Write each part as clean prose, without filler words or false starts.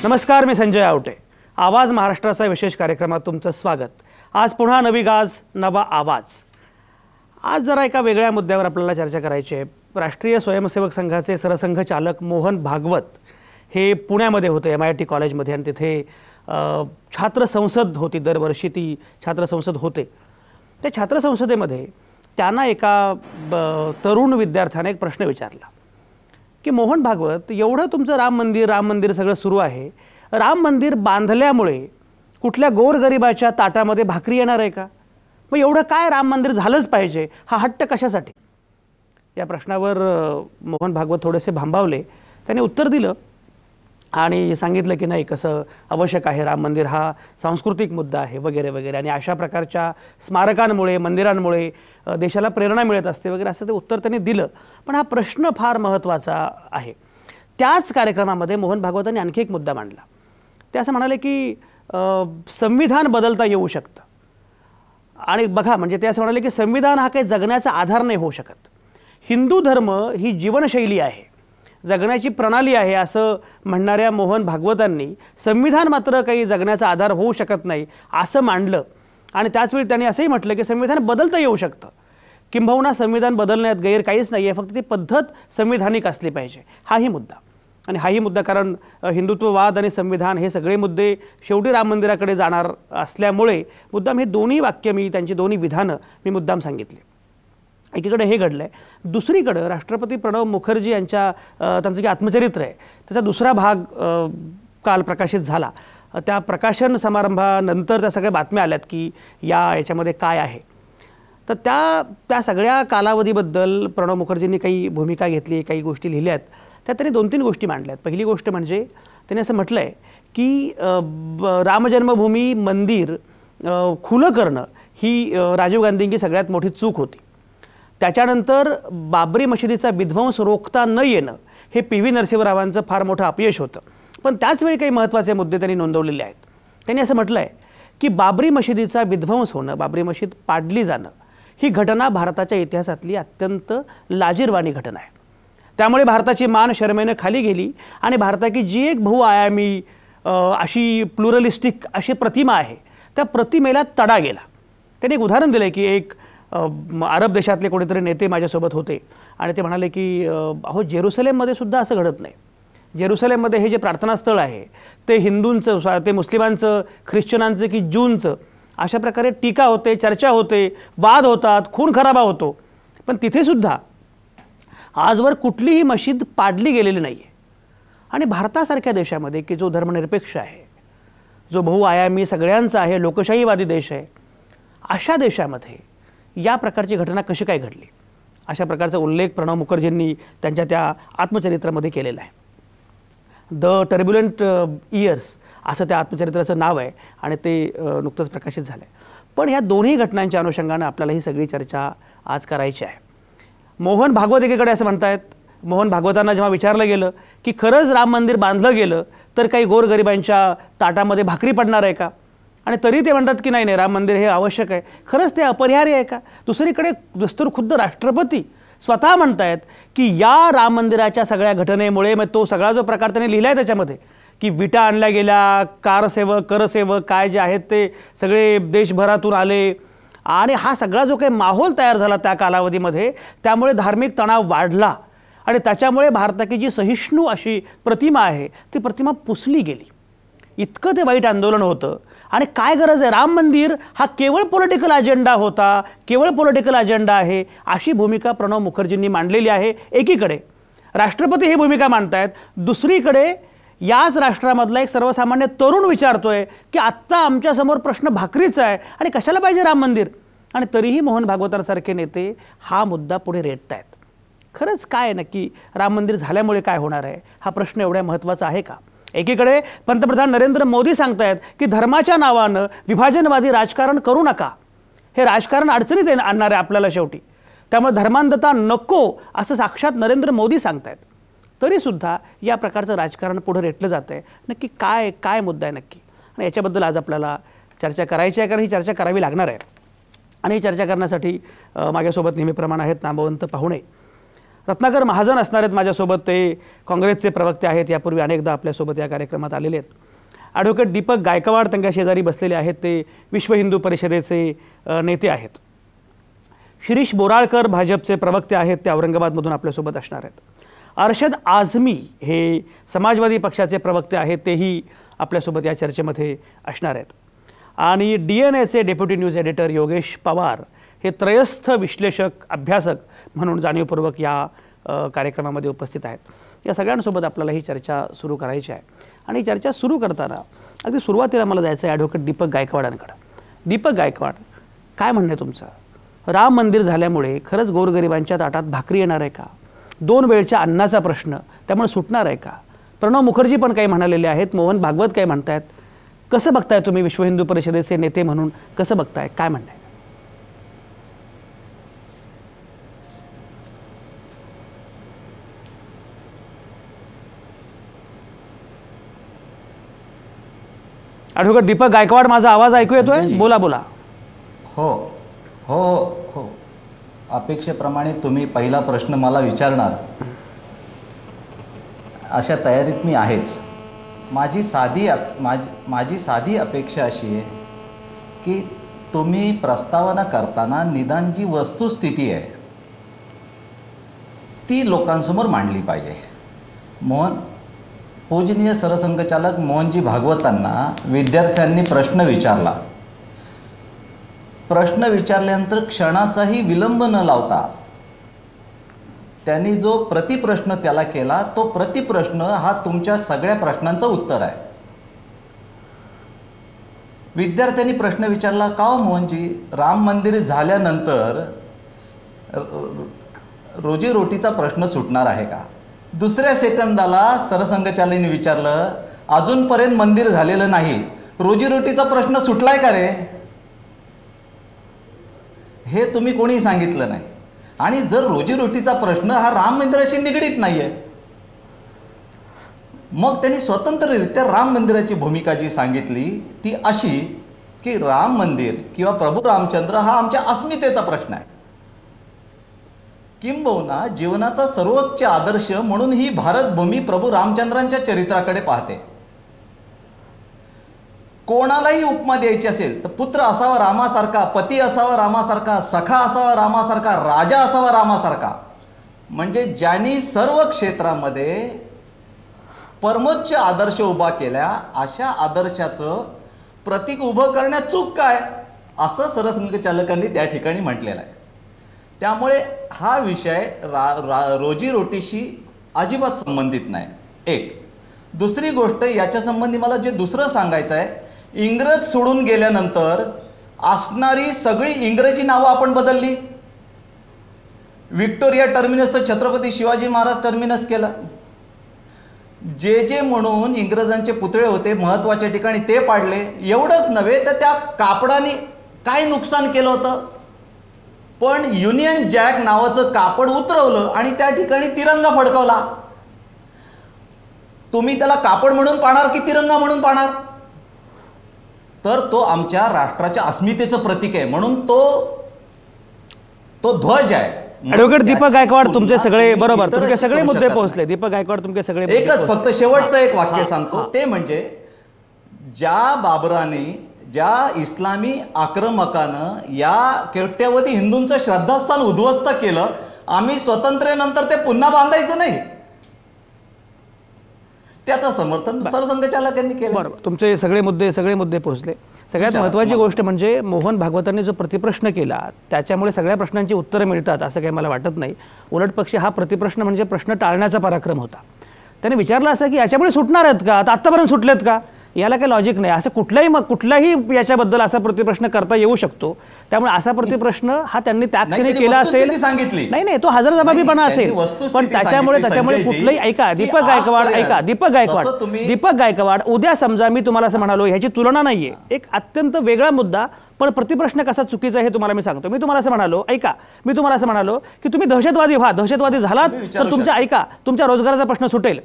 नमस्कार, मी संजय आवटे. आवाज महाराष्ट्राचा विशेष कार्यक्रमात तुमचं स्वागत. आज पुन्हा नवी गाज, नवा आवाज. आज जरा एका वेगळ्या मुद्द्यावर आपल्याला चर्चा करायची आहे. राष्ट्रीय स्वयंसेवक संघाचे सरसंघ चालक मोहन भागवत हे पुण्यामध्ये होते, MIT कॉलेजमध्ये, आणि तिथे छात्र संसद होती. दरवर्षी ती छात्र संसद होते. त्या छात्र संसदेमध्ये त्यांना एका तरुण विद्यार्थ्याने एक प्रश्न विचारला की मोहन भागवत, एवढं तुमचं राम मंदिर सगळं सुरू आहे, राम मंदिर बांधल्यामुळे कुठल्या गोरगरिबाच्या ताटामध्ये भाकरी येणार आहे का? मग एवढं काय राम मंदिर झालंच पाहिजे, हा हट्ट कशासाठी? या प्रश्नावर मोहन भागवत थोडेसे भांबावले. त्याने उत्तर दिलं आणि सांगितलं की नाही, कसं आवश्यक आहे, राम मंदिर हा सांस्कृतिक मुद्दा आहे वगैरे वगैरे, आणि अशा प्रकारच्या स्मारकांमुळे, मंदिरांमुळे देशाला प्रेरणा मिळत असते वगैरे, असं ते उत्तर त्यांनी दिलं. पण हा प्रश्न फार महत्त्वाचा आहे. त्याच कार्यक्रमामध्ये मोहन भागवतांनी आणखी एक मुद्दा मांडला. ते असं म्हणाले की संविधान बदलता येऊ शकतं. आणि बघा, म्हणजे ते असं म्हणाले की संविधान हा काही जगण्याचा आधार नाही होऊ शकत. हिंदू धर्म ही जीवनशैली आहे, जगण्याची प्रणाली आहे, असं म्हणणाऱ्या मोहन भागवतांनी संविधान मात्र काही जगण्याचा आधार होऊ शकत नाही असं मांडलं. आणि त्याचवेळी त्यांनी असंही म्हटलं की संविधान बदलता येऊ शकतं, किंबहुना संविधान बदलण्यात गैर काहीच नाही आहे, फक्त ती पद्धत संविधानिक असली पाहिजे. हाही मुद्दा. आणि हाही मुद्दा, कारण हिंदुत्ववाद आणि संविधान हे सगळे मुद्दे शेवटी राम मंदिराकडे जाणार असल्यामुळे मुद्दाम हे दोन्ही वाक्य, मी त्यांची दोन्ही विधानं मी मुद्दाम सांगितले. एकीकडे हे घडलं आहे, दुसरीकडं राष्ट्रपती प्रणव मुखर्जी यांच्या त्यांचं जे आत्मचरित्र आहे त्याचा दुसरा भाग काल प्रकाशित झाला. त्या प्रकाशन समारंभानंतर त्या सगळ्या बातम्या आल्यात की याच्यामध्ये काय आहे. तर त्या सगळ्या कालावधीबद्दल प्रणव मुखर्जींनी काही भूमिका घेतली, काही गोष्टी लिहिल्यात. त्यात त्यांनी 2-3 गोष्टी मांडल्यात. पहिली गोष्ट म्हणजे त्यांनी असं म्हटलं आहे की रामजन्मभूमी मंदिर खुलं करणं ही राजीव गांधींची सगळ्यात मोठी चूक होती. त्याच्यानंतर बाबरी मशिदीचा विध्वंस रोखता न येणं हे PV नरसिंहरावांचं फार मोठं अपयश होतं. पण त्याचवेळी काही महत्त्वाचे मुद्दे त्यांनी नोंदवलेले आहेत. त्यांनी असं म्हटलं आहे की बाबरी मशिदीचा विध्वंस होणं, बाबरी मशीद पाडली जाणं, ही घटना भारताच्या इतिहासातली अत्यंत लाजिरवाणी घटना आहे. त्यामुळे भारताची मान शरमेनं खाली गेली आणि भारताची जी एक बहुआयामी अशी प्लुरलिस्टिक अशी प्रतिमा आहे, त्या प्रतिमेला तडा गेला. त्यांनी एक उदाहरण दिलं की एक अरब देशातले कोणीतरी नेते माझ्यासोबत होते आणि ते म्हणाले की अहो, जेरुसलेममध्ये सुद्धा असं घडत नाही. जेरुसलेममध्ये हे जे प्रार्थनास्थळ आहे ते हिंदूंचं, ते मुस्लिमांचं, ख्रिश्चनांचं की ज्यूंचं, अशा प्रकारे टीका होते, चर्चा होते, वाद होतात, खून खराबा होतो. पण तिथेसुद्धा आजवर कुठलीही मशीद पाडली गेलेली नाही आहे. आणि भारतासारख्या देशामध्ये की जो धर्मनिरपेक्ष आहे, जो बहुआयामी सगळ्यांचा आहे, लोकशाहीवादी देश आहे, अशा देशामध्ये या प्रकारची घटना कशी काय घडली, अशा प्रकारचा उल्लेख प्रणव मुखर्जींनी त्यांच्या त्या आत्मचरित्रामध्ये केलेला आहे. द टर्ब्युलंट इयर्स असं त्या आत्मचरित्राचं नाव आहे आणि ते नुकतंच प्रकाशित झालं आहे. पण ह्या दोन्ही घटनांच्या अनुषंगानं आपल्याला ही सगळी चर्चा आज करायची आहे. मोहन भागवत एकीकडे असं म्हणतायत, मोहन भागवतांना जेव्हा विचारलं गेलं की खरंच राम मंदिर बांधलं गेलं तर काही गोरगरिबांच्या ताटामध्ये भाकरी पडणार आहे का, आणि तरी ते म्हणतात की नाही, राम मंदिर हे आवश्यक आहे, खरंच ते अपरिहार्य आहे का. दुसरीकडे दस्तूर खुद्द राष्ट्रपती स्वतः म्हणतायत की या राम मंदिराच्या सगळ्या घटनेमुळे, मग तो सगळा जो प्रकार त्यांनी लिहिला आहे त्याच्यामध्ये की विटा आणल्या गेल्या, कारसेवक, करसेवक काय जे आहेत ते सगळे देशभरातून आले, आणि हा सगळा जो काही माहोल तयार झाला त्या कालावधीमध्ये, त्यामुळे धार्मिक तणाव वाढला आणि त्याच्यामुळे भारताची जी सहिष्णू अशी प्रतिमा आहे ती प्रतिमा पुसली गेली. इतकं ते वाईट आंदोलन होतं. आणि काय गरज आहे, राम मंदिर हा केवळ पॉलिटिकल अजेंडा होता, केवळ पॉलिटिकल अजेंडा आहे, अशी भूमिका प्रणव मुखर्जींनी मांडलेली आहे. एकीकडे राष्ट्रपती ही भूमिका मांडतायत, दुसरीकडे याच राष्ट्रामधला एक सर्वसामान्य तरुण विचारतोय की आत्ता आमच्यासमोर प्रश्न भाकरीचा आहे आणि कशाला पाहिजे राम मंदिर, आणि तरीही मोहन भागवतांसारखे नेते हा मुद्दा पुढे रेटतायत. खरंच काय नक्की राम मंदिर झाल्यामुळे काय होणार आहे, हा प्रश्न एवढा महत्त्वाचा आहे का? एकीकडे पंतप्रधान नरेंद्र मोदी सांगतायत की धर्माच्या नावानं विभाजनवादी राजकारण करू नका, हे राजकारण अडचणीत आणणार आहे आपल्याला शेवटी, त्यामुळे धर्मांधता नको असं साक्षात नरेंद्र मोदी सांगतायत. तरीसुद्धा या प्रकारचं राजकारण पुढे रेटलं जातं आहे. नक्की काय मुद्दा आहे नक्की, आणि याच्याबद्दल आज आपल्याला चर्चा करायची आहे, कारण ही चर्चा करावी लागणार आहे. आणि ही चर्चा करण्यासाठी माझ्यासोबत नेहमीप्रमाणे आहेत नामवंत पाहुणे. रत्नाकर महाजन असणार आहेत माझ्यासोबत. ते काँग्रेसचे प्रवक्ते आहेत, यापूर्वी अनेकदा आपल्यासोबत या कार्यक्रमात आलेले आहेत. ॲडव्होकेट दीपक गायकवाड त्यांच्या शेजारी बसलेले आहेत, ते विश्व हिंदू परिषदेचे नेते आहेत. शिरीष बोराळकर भाजपचे प्रवक्ते आहेत, ते औरंगाबादमधून आपल्यासोबत असणार आहेत. अर्शद आझमी हे समाजवादी पक्षाचे प्रवक्ते आहेत, तेही आपल्यासोबत या चर्चेमध्ये असणार आहेत. आणि DNAचे deputy news editor Yogesh Pawar हे त्रयस्थ विश्लेषक अभ्यासक म्हणून जाणीवपूर्वक या कार्यक्रमामध्ये उपस्थित आहेत. या सगळ्यांसोबत आपल्याला ही चर्चा सुरू करायची आहे. आणि ही चर्चा सुरू करताना अगदी सुरुवातीला मला जायचं आहे ॲडव्होकेट दीपक गायकवाडांकडं. दीपक गायकवाड, काय म्हणणं आहे तुमचं? राम मंदिर झाल्यामुळे खरंच गोरगरिबांच्या ताटात भाकरी येणार आहे का? 2 वेळच्या अन्नाचा प्रश्न त्यामुळे सुटणार आहे का? प्रणव मुखर्जी पण काही म्हणालेले आहेत, मोहन भागवत काय म्हणतायत. कसं बघताय तुम्ही विश्व हिंदू परिषदेचे नेते म्हणून, कसं बघताय, काय म्हणणं आहे? ॲडव्होकेट दीपक गायकवाड, माझा आवाज ऐकू येतोय? बोला बोला. हो हो हो हो, अपेक्षेप्रमाणे तुम्ही पहिला प्रश्न मला विचारणार अशा तयारीत मी आहेच. माझी साधी अपेक्षा अशी आहे की तुम्ही प्रस्तावना करताना निदान जी वस्तुस्थिती आहे ती लोकांसमोर मांडली पाहिजे. पूजनीय सरसंघचालक मोहनजी भागवतांना विद्यार्थ्यांनी प्रश्न विचारला. प्रश्न विचारल्यानंतर क्षणाचाही विलंब न लावता त्यांनी जो प्रतिप्रश्न त्याला केला, तो प्रतिप्रश्न हा तुमच्या सगळ्या प्रश्नांचं उत्तर आहे. विद्यार्थ्यांनी प्रश्न विचारला, का हो मोहनजी, राम मंदिर झाल्यानंतर रोजीरोटीचा प्रश्न सुटणार आहे का? दुसऱ्या सेकंदाला सरसंघचालकांनी विचारलं, अजूनपर्यंत मंदिर झालेलं नाही, रोजीरोटीचा प्रश्न सुटलाय का रे? हे तुम्ही कोणी सांगितलं नाही. आणि जर रोजीरोटीचा प्रश्न हा राम मंदिराशी निगडीत नाहीये, मग त्यांनी स्वतंत्ररित्या राम मंदिराची भूमिका जी सांगितली ती अशी की राम मंदिर किंवा प्रभू रामचंद्र हा आमच्या अस्मितेचा प्रश्न आहे. किंबहुना जीवनाचा सर्वोच्च आदर्श म्हणून ही भारतभूमी प्रभू रामचंद्रांच्या चरित्राकडे पाहते. कोणालाही उपमा द्यायची असेल तर पुत्र असावा रामासारखा, पती असावा रामासारखा, सखा असावा रामासारखा, राजा असावा रामासारखा. म्हणजे ज्यांनी सर्व क्षेत्रामध्ये परमोच्च आदर्श उभा केला, अशा आदर्शाचं प्रतीक उभं करण्यात चूक काय, असं सरसंघचालकांनी त्या ठिकाणी म्हटलेलं आहे. त्यामुळे हा विषय रोजीरोटीशी अजिबात संबंधित नाही. एक दुसरी गोष्ट याच्या संबंधी मला जे दुसरं सांगायचं आहे, इंग्रज सोडून गेल्यानंतर असणारी सगळी इंग्रजी नावं आपण बदलली. विक्टोरिया टर्मिनसचं छत्रपती शिवाजी महाराज टर्मिनस केलं. जे म्हणून इंग्रजांचे पुतळे होते महत्त्वाच्या ठिकाणी ते पाडले. एवढंच नव्हे तर त्या कापडाने काय नुकसान केलं होतं, पण युनियन जॅक नावाचं कापड उतरवलं आणि त्या ठिकाणी तिरंगा फडकवला. तुम्ही त्याला कापड म्हणून पाहणार की तिरंगा म्हणून पाहणार? तर तो आमच्या राष्ट्राच्या अस्मितेचं प्रतीक आहे, म्हणून तो ध्वज आहे. ॲडव्होकेट दीपक गायकवाड, तुमचे सगळे बरोबर, तुमचे सगळे मुद्दे पोहोचले. दीपक गायकवाड, तुमचे सगळे एकच फक्त शेवटचं एक वाक्य सांगतो, ते म्हणजे ज्या बाबराने, ज्या इस्लामी आक्रमकानं या कोट्यवधी हिंदूंचं श्रद्धास्थान उद्ध्वस्त केलं, आम्ही स्वातंत्र्यानंतर ते पुन्हा बांधायचं नाही, त्याचं समर्थन सरसंघचालकांनी केलं. बरोबर, तुमचे सगळे मुद्दे पोहोचले. सगळ्यात महत्त्वाची गोष्ट म्हणजे मोहन भागवतांनी जो प्रतिप्रश्न केला त्याच्यामुळे सगळ्या प्रश्नांची उत्तरं मिळतात असं काही मला वाटत नाही. उलट पक्षी हा प्रतिप्रश्न म्हणजे प्रश्न टाळण्याचा पराक्रम होता. त्याने विचारलं असं की याच्यामुळे सुटणार आहेत का, आता आत्तापर्यंत सुटलेत का? याला काही लॉजिक नाही. असं कुठलाही याच्याबद्दल असा प्रतिप्रश्न करता येऊ शकतो. त्यामुळे असा प्रतिप्रश्न हा त्यांनी त्या क्षणी केला असेल, नाही तो हजरजबाबीपणा असेल. पण त्याच्यामुळे कुठलंही दीपक गायकवाड उद्या समजा मी तुम्हाला असं म्हणालो, ह्याची तुलना नाहीये, एक अत्यंत वेगळा मुद्दा, पण प्रतिप्रश्न कसा चुकीचा आहे हे तुम्हाला मी सांगतो. मी तुम्हाला असं म्हणालो की तुम्ही दहशतवादी व्हा, दहशतवादी झालात तर तुमच्या रोजगाराचा प्रश्न सुटेल.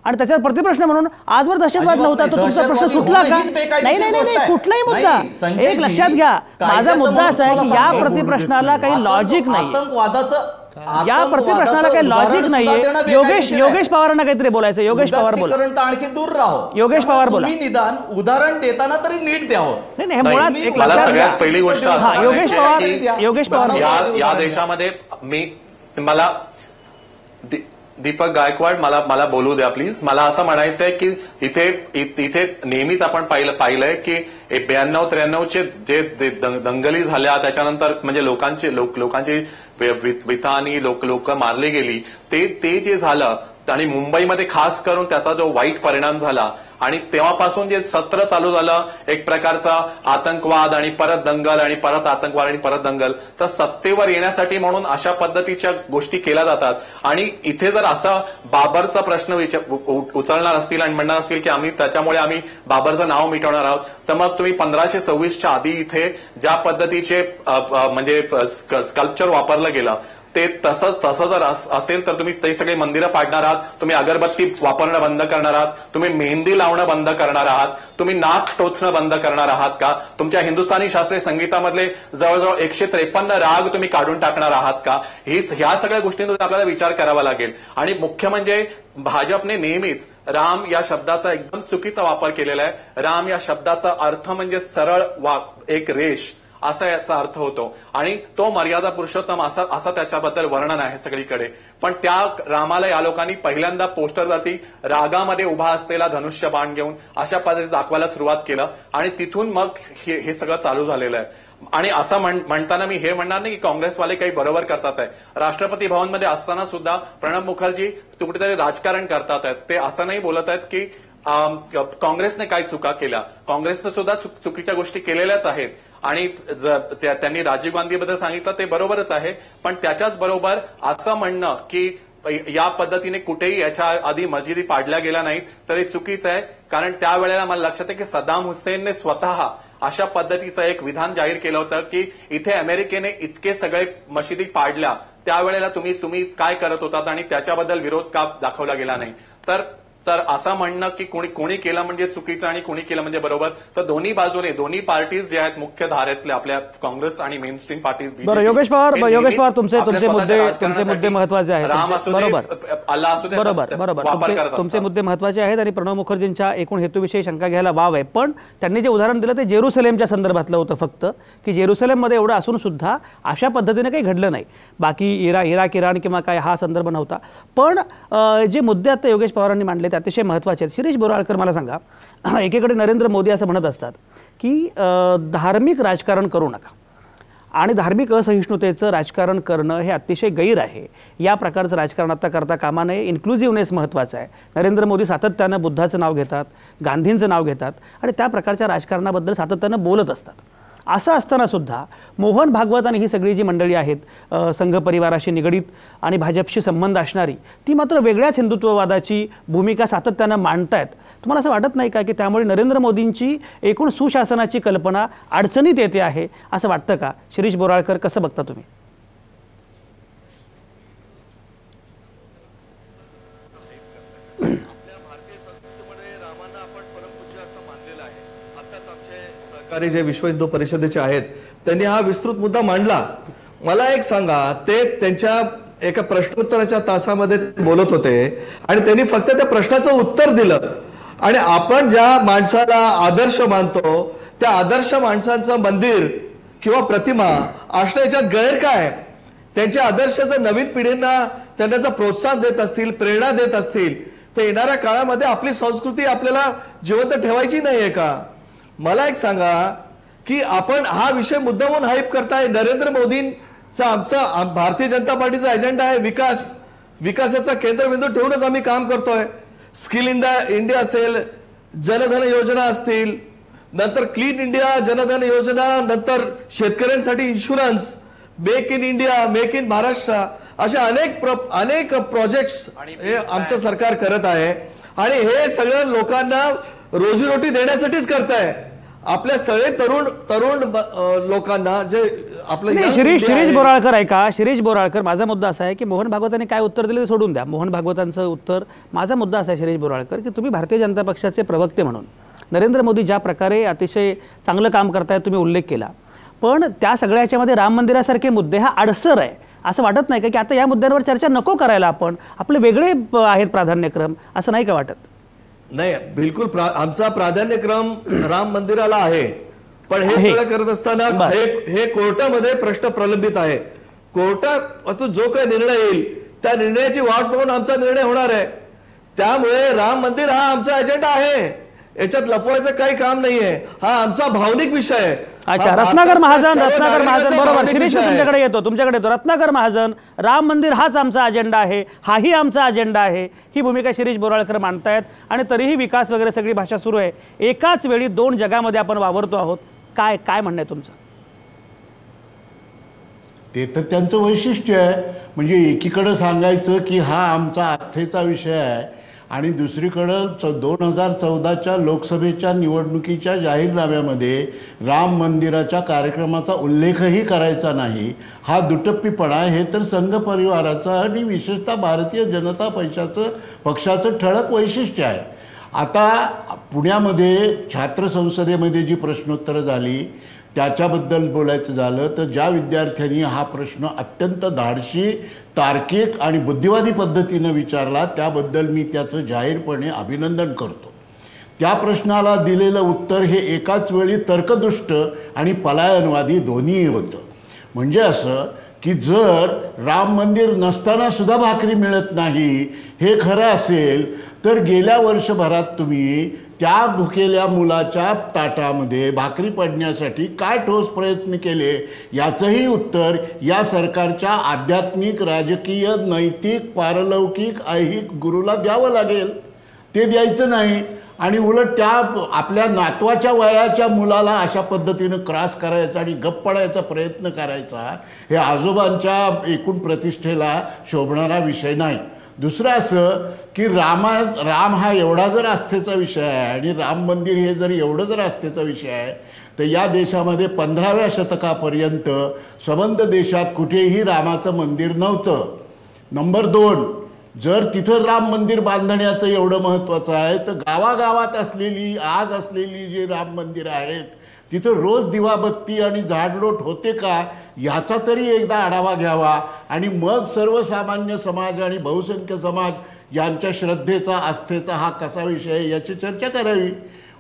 आणि त्याच्यावर प्रतिप्रश्न म्हणून आजवर दहशतवाद नव्हता तर तुमचा प्रश्न सुटला का? नाही, कुठलाही मुद्दा एक लक्षात घ्या. माझा मुद्दा असा आहे की या प्रतिप्रश्नाला काही लॉजिक नाही. आतंकवादाचं या प्रतिप्रश्नाला काही लॉजिक नाहीये. योगेश पवारांना काहीतरी बोलायचं. योगेश पवार बोला. आणखी दूर राहो. योगेश पवार बोला. तुम्ही निदान उदाहरण देताना तरी नीट द्यावं. नाही नाही, मुळात एक सगळ्यात पहिली गोष्ट योगेश पवार या देशामध्ये मला दीपक गायकवाड मला बोलू द्या प्लीज. मला असं म्हणायचं आहे की इथे नेहमीच आपण पाहिलंय की 92-93चे जे दंगली झाल्या त्याच्यानंतर म्हणजे लोकांची वितानी लोक मारली गेली ते जे झालं आणि मुंबईमध्ये खास करून त्याचा जो वाईट परिणाम झाला आणि तेव्हापासून जे सत्र चालू झालं एक प्रकारचा आतंकवाद आणि परत दंगल आणि परत आतंकवाद आणि परत दंगल, तर सत्तेवर येण्यासाठी म्हणून अशा पद्धतीच्या गोष्टी केल्या जातात. आणि इथे जर असा बाबरचा प्रश्न उचलणार असतील आणि म्हणणार असतील की त्याच्यामुळे आम्ही बाबरचं नाव मिटवणार आहोत, तर मग तुम्ही 1526च्या आधी इथे ज्या पद्धतीचे म्हणजे स्कल्पचर वापरलं गेलं ते तसं जर असेल तर तुम्ही ते सगळे मंदिरं पाडणार आहात, तुम्ही अगरबत्ती वापरणं बंद करणार आहात, तुम्ही मेहंदी लावणं बंद करणार आहात, तुम्ही नाक टोचणं बंद करणार आहात का, तुमच्या हिंदुस्थानी शास्त्रीय संगीतामधले जवळजवळ 153 राग तुम्ही काढून टाकणार आहात का, ह्या सगळ्या गोष्टींचा आपल्याला विचार करावा लागेल. आणि मुख्य म्हणजे भाजपने नेहमीच राम या शब्दाचा एकदम चुकीचा वापर केलेला आहे. राम या शब्दाचा अर्थ म्हणजे सरळ एक रेष असा याचा अर्थ होतो आणि तो मर्यादा पुरुषोत्तम असा त्याच्याबद्दल वर्णन आहे सगळीकडे. पण त्या रामाला या लोकांनी पहिल्यांदा पोस्टरवरती रागामध्ये उभा असलेला धनुष्य बाण घेऊन अशा पद्धतीने दाखवायला सुरुवात केलं आणि तिथून मग हे सगळं चालू झालेलं आहे. आणि असं म्हणताना मी हे म्हणणार नाही की काँग्रेसवाले काही बरोबर करतात आहे. राष्ट्रपती भवनमध्ये असताना सुद्धा प्रणब मुखर्जी कुठेतरी राजकारण करतात आहेत. ते असं नाही बोलत आहेत की काँग्रेसने काय चुका केल्या. काँग्रेसने सुद्धा चुकीच्या गोष्टी केलेल्याच आहेत आणि त्यांनी राजीव गांधीबद्दल सांगितलं ते बरोबरच आहे. पण त्याच्याच बरोबर असं म्हणणं की या पद्धतीने कुठेही याच्या आधी मशिदी पाडल्या गेल्या नाहीत तर हे चुकीचं आहे. कारण त्यावेळेला मला लक्षात आहे की सद्दाम हुसेनने स्वतः अशा पद्धतीचं एक विधान जाहीर केलं होतं की इथे अमेरिकेने इतके सगळे मशिदी पाडल्या त्यावेळेला तुम्ही काय करत होतात आणि त्याच्याबद्दल विरोध का दाखवला गेला नाही. तर असं म्हणणं की कोणी केलं म्हणजे चुकीचं आणि कोणी केलं म्हणजे बरोबर, तर दोन्ही बाजूने दोन्ही पार्टीज जे आहेत मुख्य धारेतल्या आपल्या काँग्रेस आणि मेन स्ट्रीम पार्टीज. बरं योगेश पवार तुमचे मुद्दे महत्वाचे आहेत. बरोबर तुमचे मुद्दे महत्वाचे आहेत आणि प्रणब मुखर्जींच्या एकूण हेतूविषयी शंका घ्यायला वाव आहे. पण त्यांनी जे उदाहरण दिलं ते जेरुसलेमच्या संदर्भातलं होतं फक्त, की जेरुसलेममध्ये एवढं असून सुद्धा अशा पद्धतीने काही घडलं नाही. बाकी इराक इराण किंवा काय हा संदर्भ नव्हता. पण जे मुद्दे आता योगेश पवारांनी मांडले अतिशय महत्त्वाचे आहेत. शिरीष बोराळकर मला सांगा, एकीकडे नरेंद्र मोदी असं म्हणत असतात की धार्मिक राजकारण करू नका आणि धार्मिक असहिष्णुतेचं राजकारण करणं हे अतिशय गैर आहे. या प्रकारचं राजकारण आता करता कामा नये. इन्क्लुझिव्हनेस महत्त्वाचं आहे. नरेंद्र मोदी सातत्यानं बुद्धाचं नाव घेतात, गांधींचं नाव घेतात आणि त्या प्रकारच्या राजकारणाबद्दल सातत्यानं बोलत असतात. असं असताना सुद्धा मोहन भागवत आणि ही सगळी जी मंडळी आहेत संघ परिवाराशी निगडीत आणि भाजपशी संबंध असणारी, ती मात्र वेगळ्याच हिंदुत्ववादाची भूमिका सातत्यानं मांडतायत. तुम्हाला असं वाटत नाही का की त्यामुळे नरेंद्र मोदींची एकूण सुशासनाची कल्पना अडचणीत येते आहे असं वाटतं का? शिरीष बोराळकर, कसं बघता तुम्ही? जे विश्व हिंदू परिषदेचे आहेत त्यांनी हा विस्तृत मुद्दा मांडला. मला एक सांगा, ते त्यांच्या एका प्रश्नोत्तराच्या तासामध्ये बोलत होते आणि त्यांनी फक्त त्या प्रश्नाचं उत्तर दिलं. आणि आपण ज्या माणसाला आदर्श मानतो त्या आदर्श माणसांचं मंदिर किंवा प्रतिमा असणं याच्यात गैर काय? त्यांच्या आदर्श जर नवीन पिढींना त्यांना जर प्रोत्साहन देत असतील, प्रेरणा देत असतील, तर येणाऱ्या काळामध्ये आपली संस्कृती आपल्याला जिवंत ठेवायची नाहीये का? मला एक सांगा की आपण हा विषय मुद्दामून हाईप करताय. नरेंद्र मोदींचा आमचा भारतीय जनता पार्टीचा एजेंडा आहे विकासाचा केंद्रबिंदू ठेवूनच आम्ही काम करतोय. स्किल इंडिया असेल, जनधन योजना असतील, नंतर क्लीन इंडिया जनधन योजना, नंतर शेतकऱ्यांसाठी insurance, make in India, make in Maharashtra, अशा अनेक प्रोजेक्ट्स हे आमचं सरकार करत आहे. आणि हे सगळं लोकांना रोजीरोटी देण्यासाठीच करताय. आपल्या सगळे तरुण लोकांना जे आपलं शिरीष बोराळकर ऐका. शिरीष बोराळकर, माझा मुद्दा असा आहे की मोहन भागवतांनी काय उत्तर दिलं ते सोडून द्या. मोहन भागवतांचं उत्तर, माझा मुद्दा असा आहे शिरीष बोराळकर की तुम्ही भारतीय जनता पक्षाचे प्रवक्ते म्हणून नरेंद्र मोदी ज्या प्रकारे अतिशय चांगलं काम करतायत तुम्ही उल्लेख केला, पण त्या सगळ्याच्यामध्ये राम मंदिरासारखे मुद्दे हा अडसर आहे असं वाटत नाही का की आता या मुद्द्यांवर चर्चा नको करायला, आपण आपले वेगळे आहेत प्राधान्यक्रम, असं नाही का वाटत? नाही, बिलकुल आमचा प्राधान्यक्रम राम मंदिराला आहे, पण हे सगळं करत असताना हे कोर्टामध्ये प्रश्न प्रलंबित आहे. कोर्टातून जो काही निर्णय येईल त्या निर्णयाची वाट पाहून आमचा निर्णय होणार आहे. त्यामुळे राम मंदिर हा आमचा एजेंडा आहे, याच्यात लपवायचं काही काम नाहीये. हा आमचा भावनिक विषय आहे. अच्छा, रत्नाकर महाजन बरोबर. शिरीष, मी तुमच्याकडे येतो. रत्नाकर महाजन, राम मंदिर हाच आमचा अजेंडा आहे, हाही आमचा अजेंडा आहे, ही भूमिका शिरीष बोराळकर मांडतायत. आणि तरीही विकास वगैरे सगळी भाषा सुरू आहे. एकाच वेळी दोन जगामध्ये आपण वावरतो आहोत. काय काय म्हणणं आहे तुमचं? ते तर त्यांचं वैशिष्ट्य आहे. म्हणजे एकीकडं सांगायचं की हा आमचा आस्थेचा विषय आहे आणि दुसरीकडं 2014च्या लोकसभेच्या निवडणुकीच्या जाहीरनाम्यामध्ये राम मंदिराच्या कार्यक्रमाचा उल्लेखही करायचा नाही. हा दुटप्पीपणा हे तर संघ परिवाराचं आणि विशेषतः भारतीय जनता पक्षाचं ठळक वैशिष्ट्य आहे. आता पुण्यामध्ये छात्र संसदेमध्ये जी प्रश्नोत्तरं झाली त्याच्याबद्दल बोलायचं झालं तर ज्या विद्यार्थ्यांनी हा प्रश्न अत्यंत धाडशी, तार्किक आणि बुद्धिवादी पद्धतीनं विचारला त्याबद्दल मी त्याचं जाहीरपणे अभिनंदन करतो. त्या प्रश्नाला दिलेलं उत्तर हे एकाच वेळी तर्कदुष्ट आणि पलायनवादी दोन्हीही होतं. म्हणजे असं की जर राम मंदिर नसताना सुद्धा भाकरी मिळत नाही हे खरं असेल तर गेल्या वर्षभरात तुम्ही त्या भुकेल्या मुलाच्या ताटामध्ये भाकरी पडण्यासाठी काय ठोस प्रयत्न केले याचंही उत्तर या सरकारच्या आध्यात्मिक, राजकीय, नैतिक, पारलौकिक, ऐहिक गुरुला द्यावं लागेल. ते द्यायचं नाही आणि उलट त्या आपल्या नातवाच्या वयाच्या मुलाला अशा पद्धतीनं क्रॉस करायचा आणि गप्प पडायचा प्रयत्न करायचा हे आजोबांच्या एकूण प्रतिष्ठेला शोभणारा विषय नाही. दुसरं असं की राम हा एवढा जर आस्थेचा विषय आहे आणि राम मंदिर हे जर एवढं जर आस्थेचा विषय आहे तर या देशामध्ये 15व्या शतकापर्यंत संबंध देशात कुठेही रामाचं मंदिर नव्हतं. नंबर 2, जर तिथं राम मंदिर बांधण्याचं एवढं महत्त्वाचं आहे तर गावागावात आज असलेली जी राम मंदिरं आहेत तिथं रोज दिवाबत्ती आणि झाडलोट होते का याचा तरी एकदा आढावा घ्यावा आणि मग सर्वसामान्य समाज आणि बहुसंख्य समाज यांच्या श्रद्धेचा, आस्थेचा हा कसा विषय आहे याची चर्चा करावी.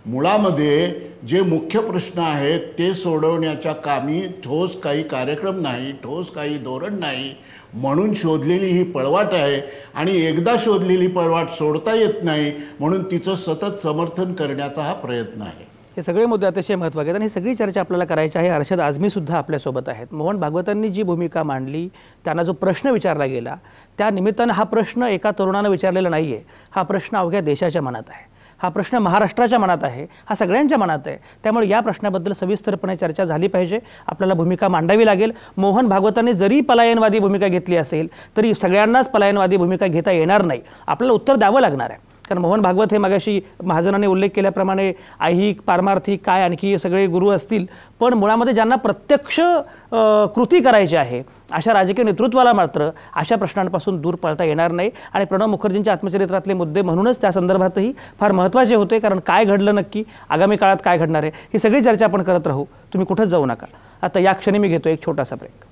मुळामध्ये जे मुख्य प्रश्न आहेत ते सोडवण्याच्या कामी ठोस काही कार्यक्रम नाही, ठोस काही धोरण नाही, म्हणून शोधलेली ही पळवाट आहे आणि एकदा शोधलेली पळवाट सोडता येत नाही म्हणून तिचं सतत समर्थन करण्याचा हा प्रयत्न आहे. हे सगळे मुद्दे अतिशय महत्त्वाचे आहेत आणि ही सगळी चर्चा आपल्याला करायची आहे. अर्षद आझमीसुद्धा आपल्यासोबत आहेत. मोहन भागवतांनी जी भूमिका मांडली, त्यांना जो प्रश्न विचारला गेला, त्या निमित्तानं हा प्रश्न एका तरुणानं विचारलेला नाही आहे. हा प्रश्न अवघ्या देशाच्या मनात आहे. हा प्रश्न महाराष्ट्राच्या मनात आहे, हा सगळ्यांच्या मनात आहे. त्यामुळे या प्रश्नाबद्दल सविस्तरपणे चर्चा झाली पाहिजे, आपल्याला भूमिका मांडावी लागेल. मोहन भागवतांनी जरी पलायनवादी भूमिका घेतली असेल तरी सगळ्यांनाच पलायनवादी भूमिका घेता येणार नाही, आपल्याला उत्तर द्यावं लागणार आहे. कारण मोहन भागवत हे मगाशी महाजनाने उल्लेख केल्याप्रमाणे ऐहिक, पारमार्थिक काय आणखी सगळे गुरु असतील, पण मुळामध्ये ज्यांना प्रत्यक्ष कृती करायची आहे अशा राजकीय नेतृत्वाला मात्र अशा प्रश्नांपासून दूर पळता येणार नाही. आणि प्रणव मुखर्जींच्या आत्मचरित्रातले मुद्दे म्हणूनच त्या संदर्भातही फार महत्त्वाचे होते. कारण काय घडलं नक्की, आगामी काळात काय घडणार आहे, ही सगळी चर्चा आपण करत राहू. तुम्ही कुठंच जाऊ नका. आता या क्षणी मी घेतो एक छोटासा ब्रेक.